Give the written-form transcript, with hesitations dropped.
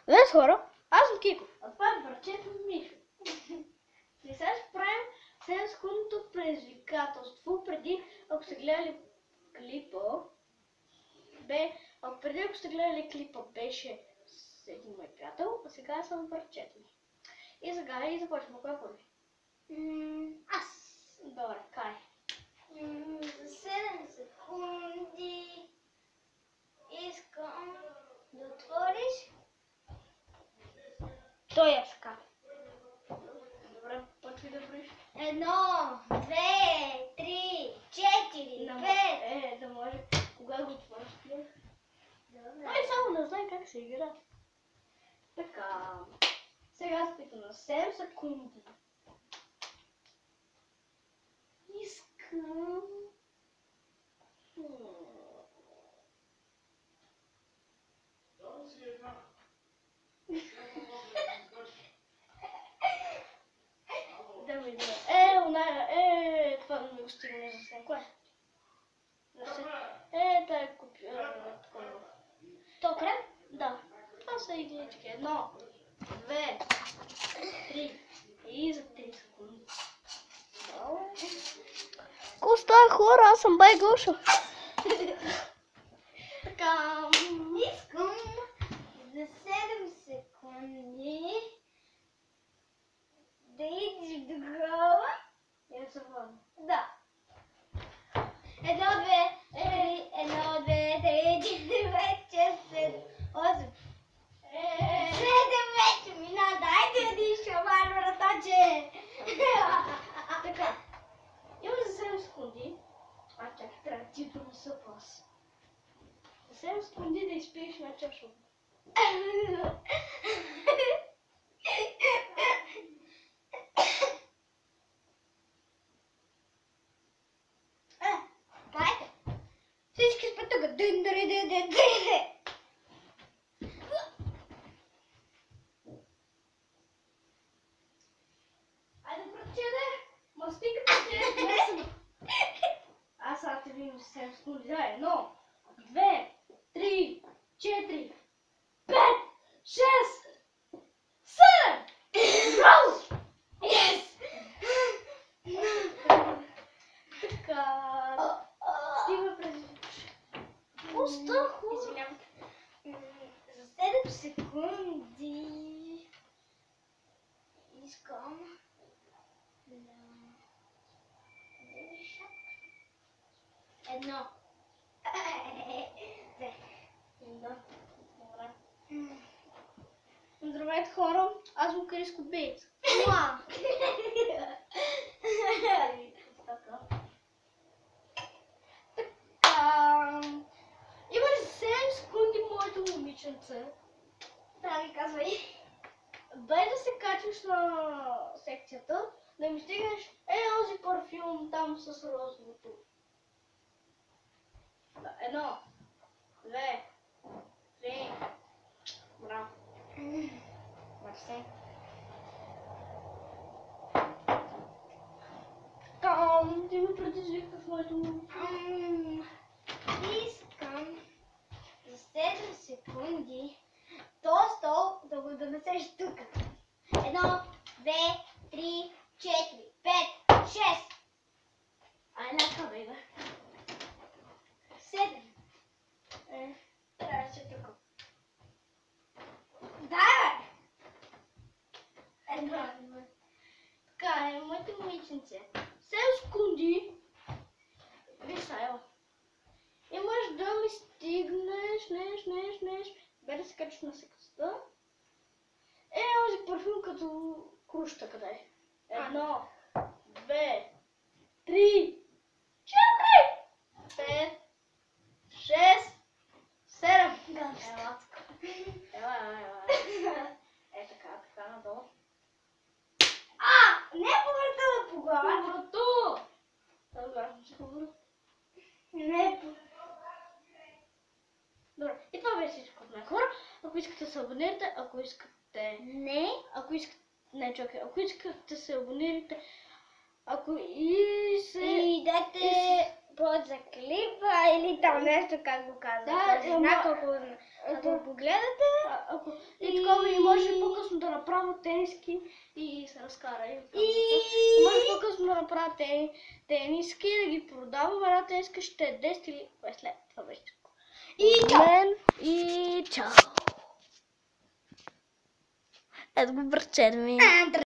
Днес хора, аз съм Кико, а това е братчето Мишо. И сега ще правим 7 секундното предизвикателство. Преди, ако сте гледали клипа, беше с един мой приятел, а сега съм братчето ми. И сега и започваме. Кой е първи? Аз. Добре, кай. За 7 секунди искам да отвориш този шкаф. Добре, почвай да броиш. 1, 2, 3, 4, 5. Да може. Кога го отвориш? Добре. Ай, само да знае как се игра. Така. Сега спита на 7 секунди. Искам... Да ми да. Това не ми го стигне за сега. Кое? Тая купира такова. То крем? Да. Това са иглички. 1, 2, 3. И за 3 секунди. Какво става, хора? Аз съм бай Гоша. Така. Искам за 7 секунди да идиш до гроба. Я се върна. Да. 1, 2, 3, 1, 2, 3, 4, 5, 6, 7, 8. 7 вече мина, дайте да изшамар вратаче. Така. Има за 7 секунди. Чакай, трябва да ти донеса пас. За 7 секунди да изпиеш на чаша. Дайте. Всички сме тук. Айде, братче, мастиката ти е лесна. Аз сега те видим за 7 секунди. Да, 1, 2, 3, 4, 5, 6, 7! Браво! Yes! Така. Стига предизвикаш. Какво става, хора? Извинявам. За 7 секунди искам да вземеш шапка. 1. 2. Добре. Здравейте, хора. Аз съм Криско Бейт. Така. Имаш 7 секунди, моето момиченце. Да, ми казвай. Дай да се качваш на секцията, да ми стигнеш този парфюм там с розовото. 1, 2, 3. Браво. Мерси. Ти ме предизвикаш моето момиченце. Искам за 7 секунди този стол да го донесеш тук. 1, 2, 3, 4, 5, 6, Ай, ляка, бейбе. 7. Трябваше тук. Дай, Така е, моето момиченце. 7 секунди. Виж сега, имаш да ми стигнеш, бе да се качиш на секцията. Този парфюм като круща, къде е? 1, 2, 3, 4, 5, 6, 7. Ела тук. Ела. Така, надолу. не повъртала по глава. Доброто! Добре, ще говоря. Не по... Добре, и това беше всичко от мен, хора. Ако искате да се абонирате, ако искате да се абонирате, И дайте плод за клипа или там нещо, как го казвате. Да, Знак, ако го погледате. и такова и може по-късно да направя тениски и се разкара. Може по-късно да направя тениски, да ги продавам. Една тениска ще е 10 или 20 лет. Това беше. И чао! Ето го бръчен ми.